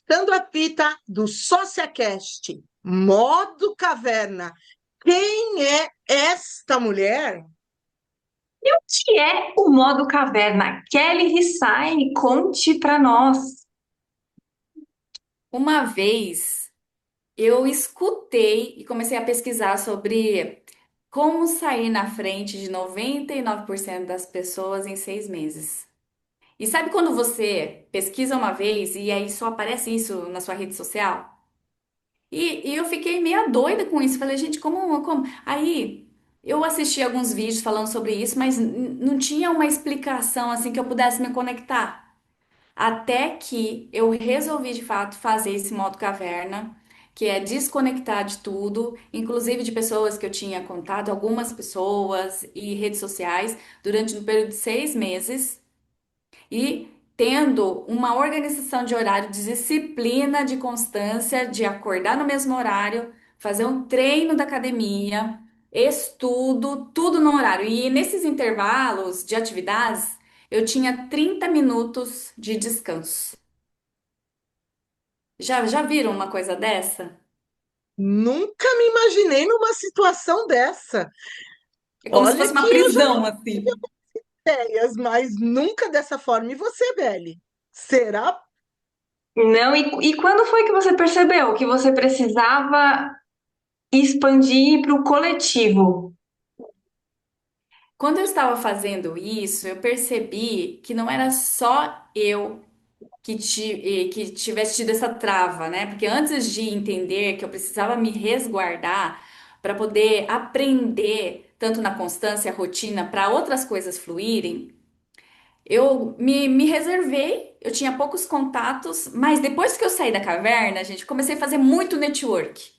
Dando a fita do SociaCast, modo caverna. Quem é esta mulher? E o que é o modo caverna? Kelly Rissai, conte para nós. Uma vez eu escutei e comecei a pesquisar sobre como sair na frente de 99% das pessoas em 6 meses. E sabe quando você pesquisa uma vez e aí só aparece isso na sua rede social? E eu fiquei meio doida com isso. Falei, gente, como? Aí eu assisti alguns vídeos falando sobre isso, mas não tinha uma explicação assim que eu pudesse me conectar. Até que eu resolvi de fato fazer esse modo caverna, que é desconectar de tudo, inclusive de pessoas que eu tinha contato, algumas pessoas e redes sociais, durante um período de 6 meses e tendo uma organização de horário, de disciplina, de constância, de acordar no mesmo horário, fazer um treino da academia, estudo, tudo no horário. E nesses intervalos de atividades, eu tinha 30 minutos de descanso. Já viram uma coisa dessa? Nunca me imaginei numa situação dessa. É como se Olha fosse que uma eu já prisão, assim. tive ideias, mas nunca dessa forma. E você, Belle? Será? Não, e quando foi que você percebeu que você precisava expandir para o coletivo? Quando eu estava fazendo isso, eu percebi que não era só eu que tivesse tido essa trava, né? Porque antes de entender que eu precisava me resguardar para poder aprender, tanto na constância, rotina, para outras coisas fluírem, eu me reservei, eu tinha poucos contatos, mas depois que eu saí da caverna, gente, comecei a fazer muito network.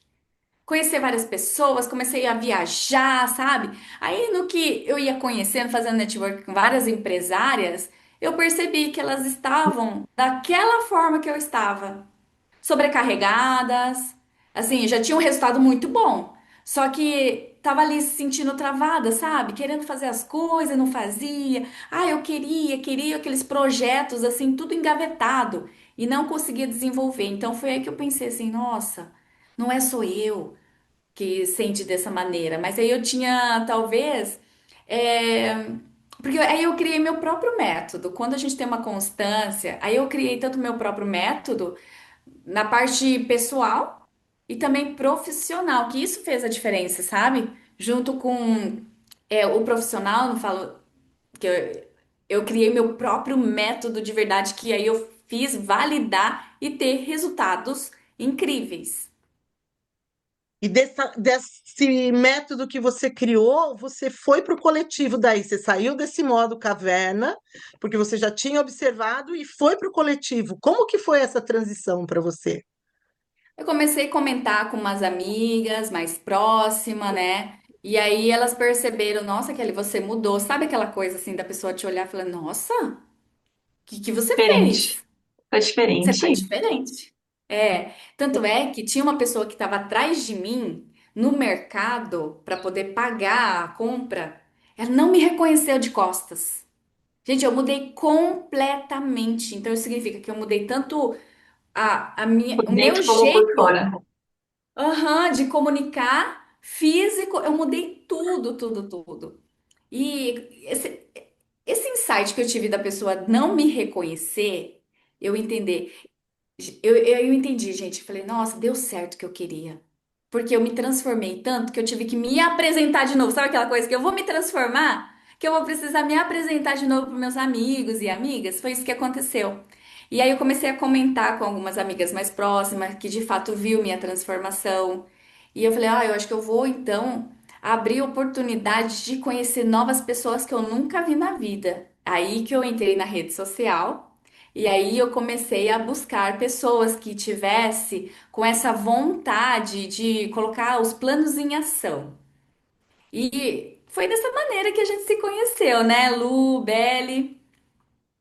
Conhecer várias pessoas, comecei a viajar, sabe? Aí no que eu ia conhecendo, fazendo network com várias empresárias, eu percebi que elas estavam daquela forma que eu estava, sobrecarregadas, assim, já tinha um resultado muito bom, só que tava ali se sentindo travada, sabe? Querendo fazer as coisas, não fazia. Ah, eu queria aqueles projetos assim, tudo engavetado e não conseguia desenvolver. Então foi aí que eu pensei assim, nossa, não é só eu que sente dessa maneira. Mas aí eu tinha, talvez, é, porque aí eu criei meu próprio método. Quando a gente tem uma constância, aí eu criei tanto meu próprio método na parte pessoal e também profissional, que isso fez a diferença, sabe? Junto com o profissional, não falo que eu criei meu próprio método de verdade, que aí eu fiz validar e ter resultados incríveis. E desse método que você criou, você foi para o coletivo daí. Você saiu desse modo caverna, porque você já tinha observado e foi para o coletivo. Como que foi essa transição para você? Eu comecei a comentar com umas amigas mais próximas, né? E aí elas perceberam, nossa, Kelly, você mudou. Sabe aquela coisa assim da pessoa te olhar e falar, nossa, o que você Diferente. fez? Tá Você tá diferente. diferente. Tanto é que tinha uma pessoa que estava atrás de mim no mercado para poder pagar a compra. Ela não me reconheceu de costas. Gente, eu mudei completamente. Então, isso significa que eu mudei tanto Por o meu dentro como por jeito. fora. Aham, de comunicar físico, eu mudei tudo, tudo, tudo. E esse insight que eu tive da pessoa não me reconhecer, eu entender, eu entendi, gente. Eu falei, nossa, deu certo o que eu queria. Porque eu me transformei tanto que eu tive que me apresentar de novo. Sabe aquela coisa que eu vou me transformar? Que eu vou precisar me apresentar de novo para meus amigos e amigas? Foi isso que aconteceu. E aí eu comecei a comentar com algumas amigas mais próximas que de fato viu minha transformação. E eu falei, eu acho que eu vou então abrir oportunidade de conhecer novas pessoas que eu nunca vi na vida. Aí que eu entrei na rede social. E aí eu comecei a buscar pessoas que tivesse com essa vontade de colocar os planos em ação. E foi dessa maneira que a gente se conheceu, né, Lu, Belle?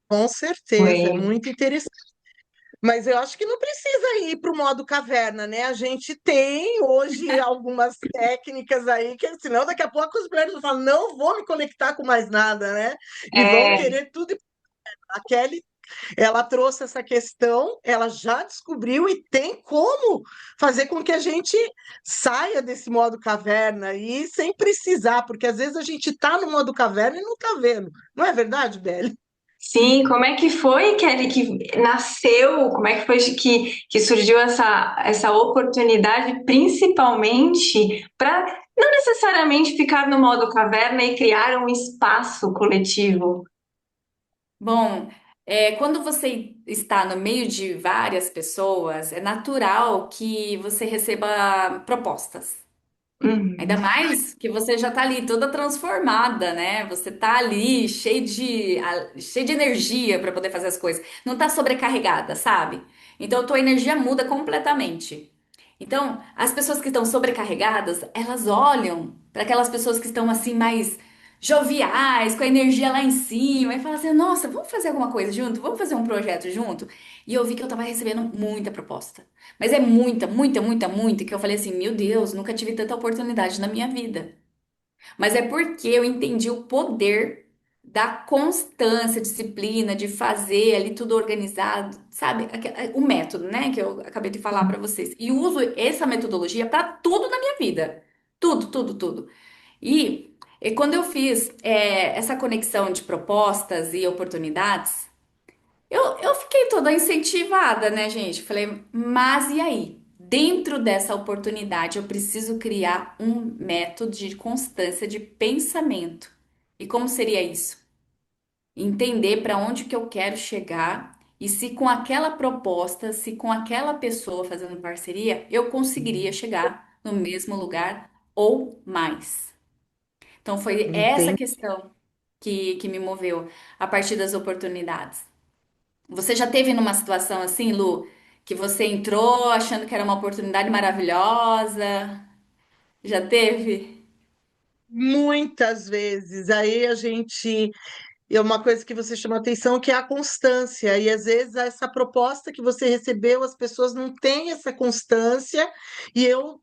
Com certeza, é Foi. muito interessante. Mas eu acho que não precisa ir para o modo caverna, né? A gente tem hoje algumas técnicas aí, que senão daqui a pouco os players vão falar, não vou me conectar com mais nada, né? E vão É, querer tudo. A Kelly ela trouxe essa questão, ela já descobriu e tem como fazer com que a gente saia desse modo caverna e sem precisar, porque às vezes a gente está no modo caverna e não está vendo. Não é verdade, Belle? Sim, como é que foi, Kelly, que nasceu? Como é que foi que surgiu essa oportunidade, principalmente para não necessariamente ficar no modo caverna e criar um espaço coletivo? Bom, quando você está no meio de várias pessoas, é natural que você receba propostas. Uhum. Ainda mais que você já tá ali toda transformada, né? Você tá ali cheio de energia para poder fazer as coisas. Não tá sobrecarregada, sabe? Então, tua energia muda completamente. Então, as pessoas que estão sobrecarregadas, elas olham para aquelas pessoas que estão assim mais joviais, com a energia lá em cima, e falam assim: "Nossa, vamos fazer alguma coisa junto? Vamos fazer um projeto junto?" E eu vi que eu tava recebendo muita proposta. Mas é muita, muita, muita, muita que eu falei assim, meu Deus, nunca tive tanta oportunidade na minha vida. Mas é porque eu entendi o poder da constância, disciplina, de fazer ali tudo organizado, sabe? O método, né, que eu acabei de falar para vocês. E uso essa metodologia para tudo na minha vida. Tudo, tudo, tudo. E quando eu fiz essa conexão de propostas e oportunidades, eu fiquei toda incentivada, né, gente? Falei, mas e aí? Dentro dessa oportunidade, eu preciso criar um método de constância de pensamento. E como seria isso? Entender para onde que eu quero chegar e se com aquela proposta, se com aquela pessoa fazendo parceria, eu conseguiria chegar no mesmo lugar ou mais. Então foi essa Entende? questão que me moveu a partir das oportunidades. Você já teve numa situação assim, Lu, que você entrou achando que era uma oportunidade maravilhosa? Já teve? Muitas vezes. Aí a gente. E é uma coisa que você chama atenção que é a constância. E às vezes essa proposta que você recebeu, as pessoas não têm essa constância, e eu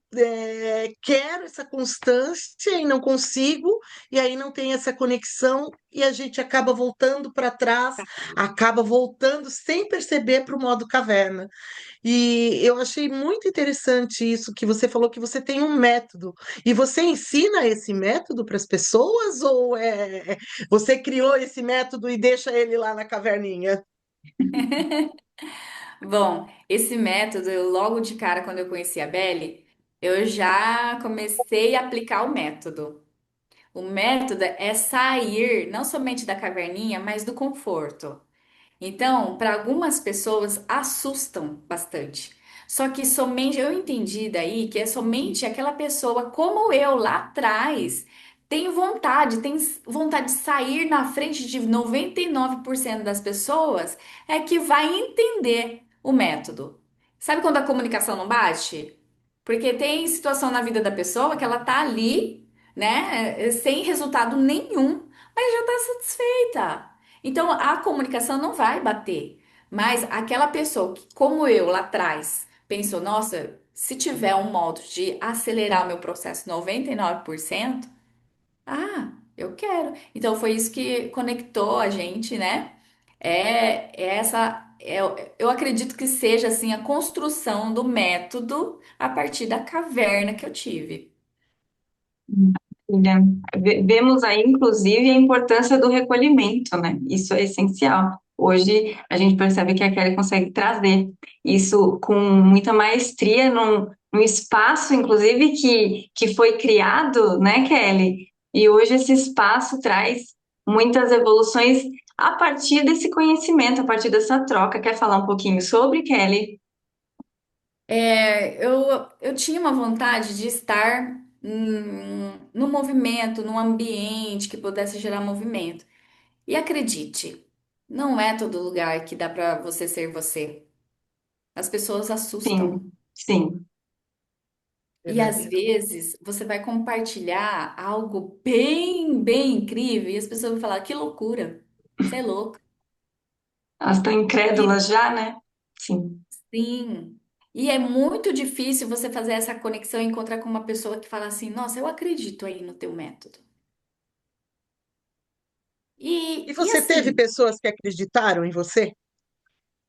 quero essa constância e não consigo, e aí não tem essa conexão, e a gente acaba voltando para trás, acaba voltando sem perceber para o modo caverna. E eu achei muito interessante isso que você falou, que você tem um método. E você ensina esse método para as pessoas ou você criou esse método e deixa ele lá na caverninha? Bom, esse método, eu logo de cara, quando eu conheci a Belle, eu já comecei a aplicar o método. O método é sair não somente da caverninha, mas do conforto. Então, para algumas pessoas assustam bastante. Só que somente eu entendi daí que é somente aquela pessoa como eu lá atrás tem vontade de sair na frente de 99% das pessoas é que vai entender o método. Sabe quando a comunicação não bate? Porque tem situação na vida da pessoa que ela tá ali, né, sem resultado nenhum, mas já tá satisfeita. Então a comunicação não vai bater. Mas aquela pessoa que, como eu lá atrás, pensou, nossa, se tiver um modo de acelerar o meu processo 99%, eu quero. Então foi isso que conectou a gente, né? Eu acredito que seja assim a construção do método a partir da caverna que eu tive. Maravilha. Vemos aí, inclusive, a importância do recolhimento, né? Isso é essencial. Hoje a gente percebe que a Kelly consegue trazer isso com muita maestria num espaço, inclusive, que foi criado, né, Kelly? E hoje esse espaço traz muitas evoluções a partir desse conhecimento, a partir dessa troca. Quer falar um pouquinho sobre, Kelly? Eu tinha uma vontade de estar no movimento, num ambiente que pudesse gerar movimento. E acredite, não é todo lugar que dá para você ser você. As pessoas assustam. Sim, sim. E às Verdade. vezes você vai compartilhar algo bem, bem incrível e as pessoas vão falar: que loucura, você é louco. Elas estão E incrédulas já, né? Sim. sim. E é muito difícil você fazer essa conexão e encontrar com uma pessoa que fala assim: nossa, eu acredito aí no teu método. E E você teve assim, pessoas que acreditaram em você?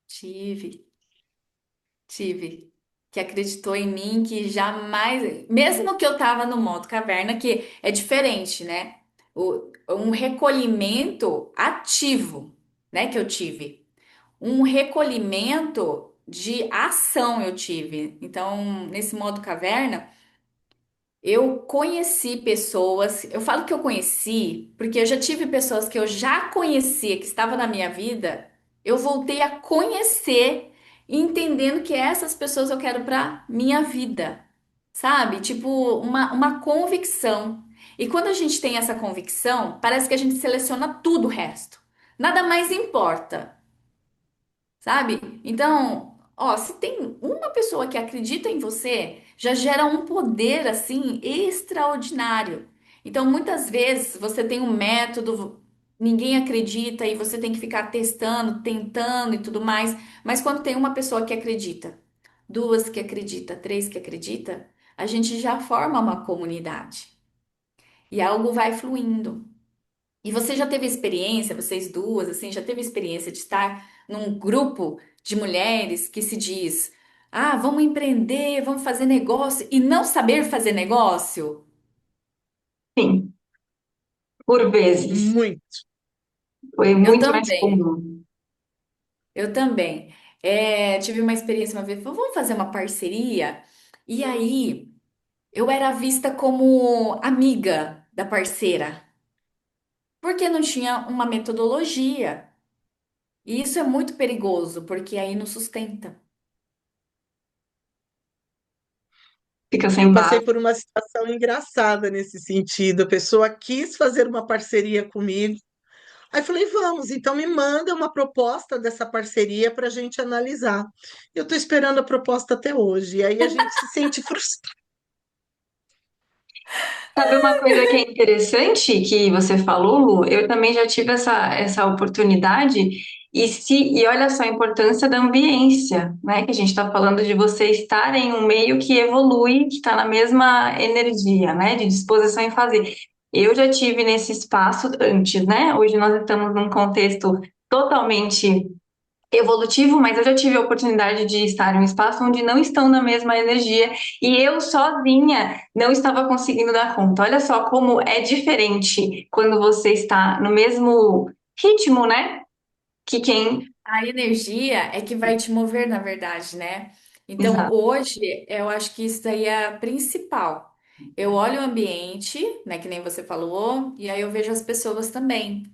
tive, tive. Que acreditou em mim, que jamais. Mesmo que eu tava no modo caverna, que é diferente, né? Um recolhimento ativo, né? Que eu tive. Um recolhimento de ação eu tive. Então, nesse modo caverna. Eu conheci pessoas, eu falo que eu conheci, porque eu já tive pessoas que eu já conhecia, que estavam na minha vida, eu voltei a conhecer, entendendo que essas pessoas eu quero para minha vida, sabe? Tipo, uma convicção. E quando a gente tem essa convicção, parece que a gente seleciona tudo o resto. Nada mais importa. Sabe? Então, ó, se tem uma pessoa que acredita em você, já gera um poder assim extraordinário. Então, muitas vezes você tem um método, ninguém acredita e você tem que ficar testando, tentando e tudo mais. Mas quando tem uma pessoa que acredita, duas que acredita, três que acredita, a gente já forma uma comunidade e algo vai fluindo. E você já teve experiência, vocês duas, assim, já teve experiência de estar num grupo de mulheres que se diz: ah, vamos empreender, vamos fazer negócio e não saber fazer negócio? Sim, por vezes. Muito. Foi Eu muito mais também, comum. eu também. Tive uma experiência uma vez, falou, vamos fazer uma parceria? E aí, eu era vista como amiga da parceira, porque não tinha uma metodologia. E isso é muito perigoso, porque aí não sustenta. Fica Eu sem passei base. por uma situação engraçada nesse sentido. A pessoa quis fazer uma parceria comigo. Aí falei, vamos, então me manda uma proposta dessa parceria para a gente analisar. Eu estou esperando a proposta até hoje. E aí a gente se sente frustrado. Sabe uma coisa que é interessante que você falou, Lu? Eu também já tive essa oportunidade, e olha só a importância da ambiência, né? Que a gente está falando de você estar em um meio que evolui, que está na mesma energia, né? De disposição em fazer. Eu já tive nesse espaço antes, né? Hoje nós estamos num contexto totalmente evolutivo, mas eu já tive a oportunidade de estar em um espaço onde não estão na mesma energia e eu sozinha não estava conseguindo dar conta. Olha só como é diferente quando você está no mesmo ritmo, né? Que quem. A energia é que vai te mover, na verdade, né? Então, Exato. hoje, eu acho que isso daí é a principal. Eu olho o ambiente, né, que nem você falou, e aí eu vejo as pessoas também.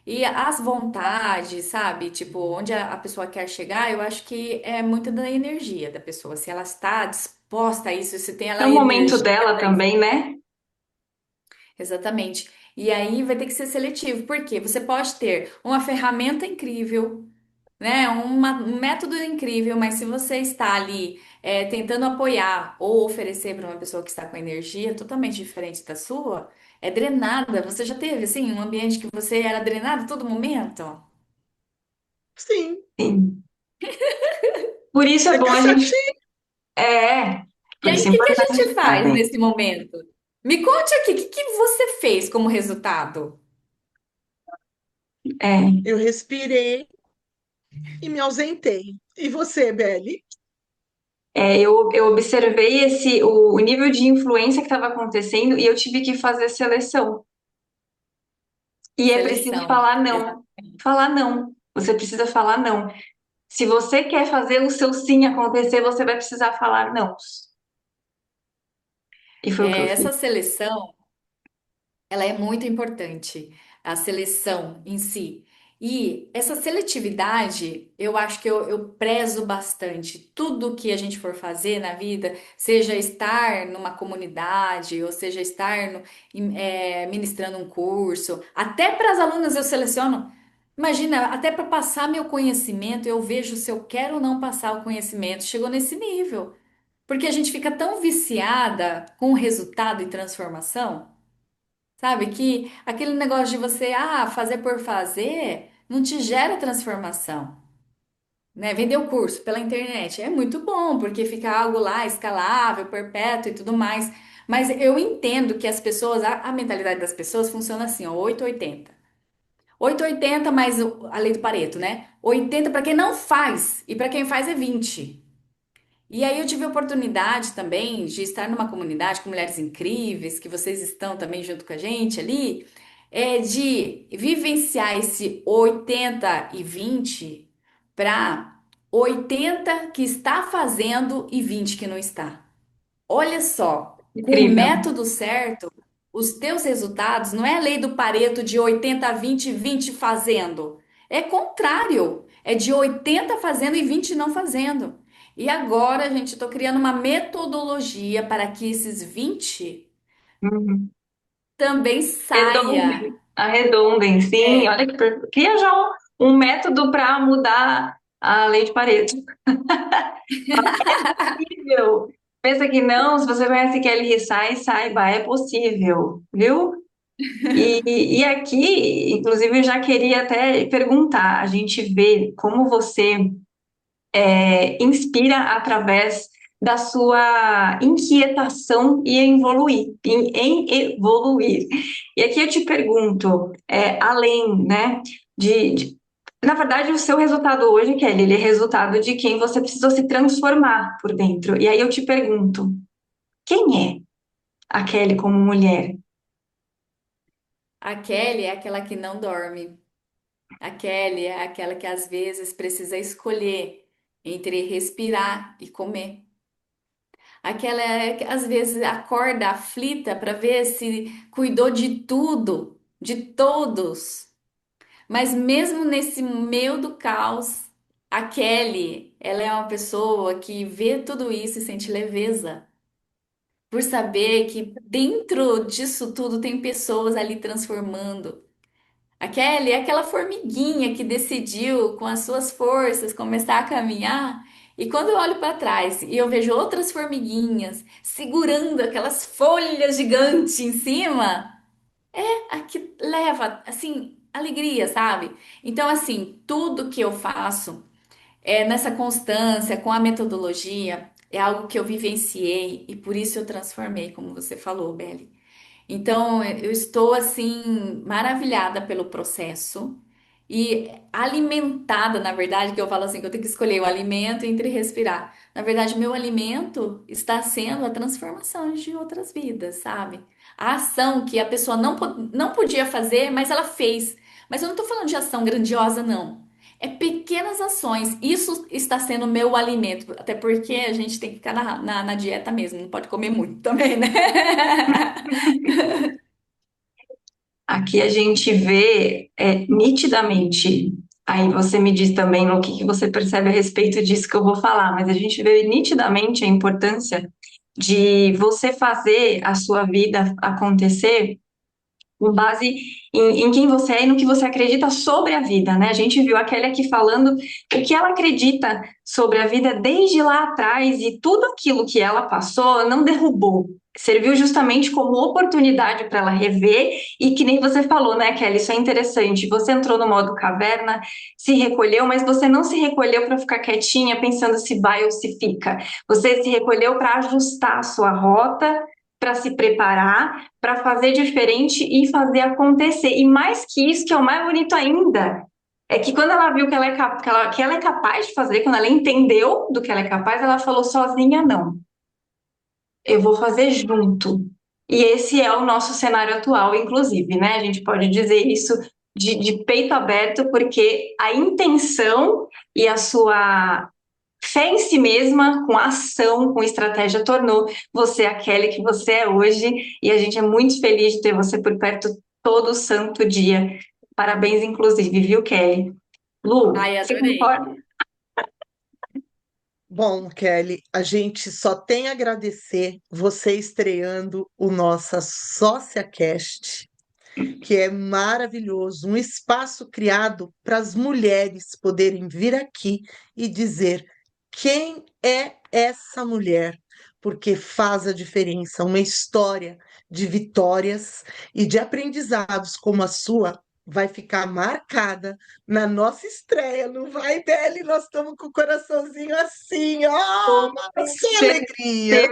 E as vontades, sabe? Tipo, onde a pessoa quer chegar, eu acho que é muito da energia da pessoa. Se ela está disposta a isso, se tem É ela o momento energia dela para isso. também, né? Exatamente. E aí vai ter que ser seletivo. Por quê? Você pode ter uma ferramenta incrível, né? Um método incrível, mas se você está ali tentando apoiar ou oferecer para uma pessoa que está com energia totalmente diferente da sua, é drenada. Você já teve assim um ambiente que você era drenado a todo momento? Sim, Sim. Por isso é é bom a gente. cansativo. É, E por aí, isso o é que que a importante a gente gente estar faz bem. nesse momento? Me conte aqui, o que que você fez como resultado? É. Eu respirei e me ausentei. E você, Belle? Eu observei o nível de influência que estava acontecendo e eu tive que fazer seleção. E é preciso Seleção. falar não. Falar não. Você precisa falar não. Se você quer fazer o seu sim acontecer, você vai precisar falar não. E foi o que eu fiz. Essa seleção. Ela é muito importante, a seleção em si. E essa seletividade, eu acho que eu prezo bastante. Tudo que a gente for fazer na vida, seja estar numa comunidade, ou seja estar ministrando um curso, até para as alunas eu seleciono. Imagina, até para passar meu conhecimento, eu vejo se eu quero ou não passar o conhecimento. Chegou nesse nível. Porque a gente fica tão viciada com o resultado e transformação. Sabe que aquele negócio de você, fazer por fazer, não te gera transformação, né? Vender o curso pela internet é muito bom, porque fica algo lá escalável, perpétuo e tudo mais. Mas eu entendo que as pessoas, a mentalidade das pessoas funciona assim, ó, 880. 8,80 mais a lei do Pareto, né? 80 para quem não faz e para quem faz é 20. E aí eu tive a oportunidade também de estar numa comunidade com mulheres incríveis, que vocês estão também junto com a gente ali, de vivenciar esse 80 e 20 para 80 que está fazendo e 20 que não está. Olha só, com o Incrível. método certo, os teus resultados não é a lei do Pareto de 80 a 20, 20 fazendo. É contrário, é de 80 fazendo e 20 não fazendo. E agora, gente, estou criando uma metodologia para que esses 20 Uhum. também saia. Arredondem, sim. É. Olha que cria já um método para mudar a lei de Pareto. Possível. Pensa que não, se você conhece Kelly Rissai, saiba, é possível, viu? E aqui, inclusive, eu já queria até perguntar, a gente vê como você inspira através da sua inquietação e em evoluir. E aqui eu te pergunto, além, né, na verdade, o seu resultado hoje, Kelly, ele é resultado de quem você precisou se transformar por dentro. E aí eu te pergunto, quem é a Kelly como mulher? A Kelly é aquela que não dorme. A Kelly é aquela que às vezes precisa escolher entre respirar e comer. Aquela que às vezes acorda aflita para ver se cuidou de tudo, de todos. Mas mesmo nesse meio do caos, a Kelly, ela é uma pessoa que vê tudo isso e sente leveza. Por saber que dentro disso tudo tem pessoas ali transformando. A Kelly é aquela formiguinha que decidiu, com as suas forças, começar a caminhar. E quando eu olho para trás e eu vejo outras formiguinhas segurando aquelas folhas gigantes em cima, a que leva, assim, alegria, sabe? Então, assim, tudo que eu faço nessa constância, com a metodologia, é algo que eu vivenciei e por isso eu transformei, como você falou, Belle. Então, eu estou assim maravilhada pelo processo e alimentada, na verdade, que eu falo assim, que eu tenho que escolher o alimento entre respirar. Na verdade, meu alimento está sendo a transformação de outras vidas, sabe? A ação que a pessoa não podia fazer, mas ela fez. Mas eu não estou falando de ação grandiosa, não. É pequenas ações. Isso está sendo meu alimento. Até porque a gente tem que ficar na dieta mesmo. Não pode comer muito também, né? Aqui a gente vê nitidamente, aí você me diz também no que você percebe a respeito disso que eu vou falar, mas a gente vê nitidamente a importância de você fazer a sua vida acontecer com base em quem você é e no que você acredita sobre a vida, né? A gente viu a Kelly aqui falando o que ela acredita sobre a vida desde lá atrás e tudo aquilo que ela passou não derrubou. Serviu justamente como oportunidade para ela rever e que nem você falou, né, Kelly? Isso é interessante. Você entrou no modo caverna, se recolheu, mas você não se recolheu para ficar quietinha pensando se vai ou se fica. Você se recolheu para ajustar a sua rota, para se preparar, para fazer diferente e fazer acontecer. E mais que isso, que é o mais bonito ainda, é que quando ela viu que que ela é capaz de fazer, quando ela entendeu do que ela é capaz, ela falou sozinha não. Eu vou fazer junto. E esse é o nosso cenário atual, inclusive, né? A gente pode dizer isso de peito aberto, porque a intenção e a sua fé em si mesma, com ação, com estratégia, tornou você a Kelly que você é hoje. E a gente é muito feliz de ter você por perto todo santo dia. Parabéns, inclusive, viu, Kelly? Lu, Ai, você adorei. concorda? Bom, Kelly, a gente só tem a agradecer você estreando o nossa SóciaCast, que é maravilhoso, um espaço criado para as mulheres poderem vir aqui e dizer quem é essa mulher, porque faz a diferença, uma história de vitórias e de aprendizados como a sua vai ficar marcada na nossa estreia, não vai, Belle? Nós estamos com o coraçãozinho assim, ó, Com só certeza. alegria.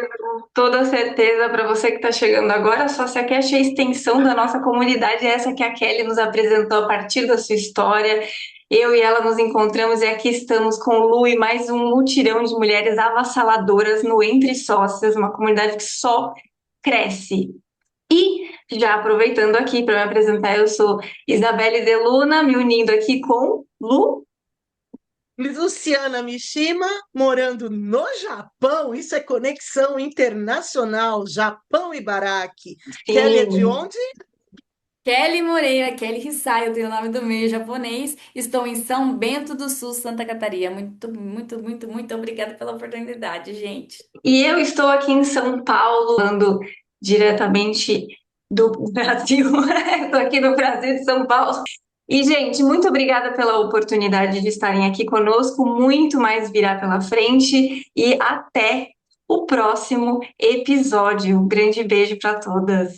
Toda certeza para você que está chegando agora, só se a Cash é a extensão da nossa comunidade, é essa que a Kelly nos apresentou a partir da sua história. Eu e ela nos encontramos e aqui estamos com o Lu e mais um mutirão de mulheres avassaladoras no Entre Sócias, uma comunidade que só cresce. E já aproveitando aqui para me apresentar, eu sou Isabelle De Luna, me unindo aqui com Lu. Luciana Mishima, morando no Japão, isso é conexão internacional, Japão e Baraque. Kelly é de Sim. onde? Kelly Moreira, Kelly Hisai, eu tenho o nome do meio japonês. Estou em São Bento do Sul, Santa Catarina. Muito, muito, muito, muito obrigada pela oportunidade, gente. E eu estou aqui em São Paulo, falando diretamente do Brasil. Estou aqui no Brasil de São Paulo. E, gente, muito obrigada pela oportunidade de estarem aqui conosco. Muito mais virá pela frente. E até o próximo episódio. Um grande beijo para todas.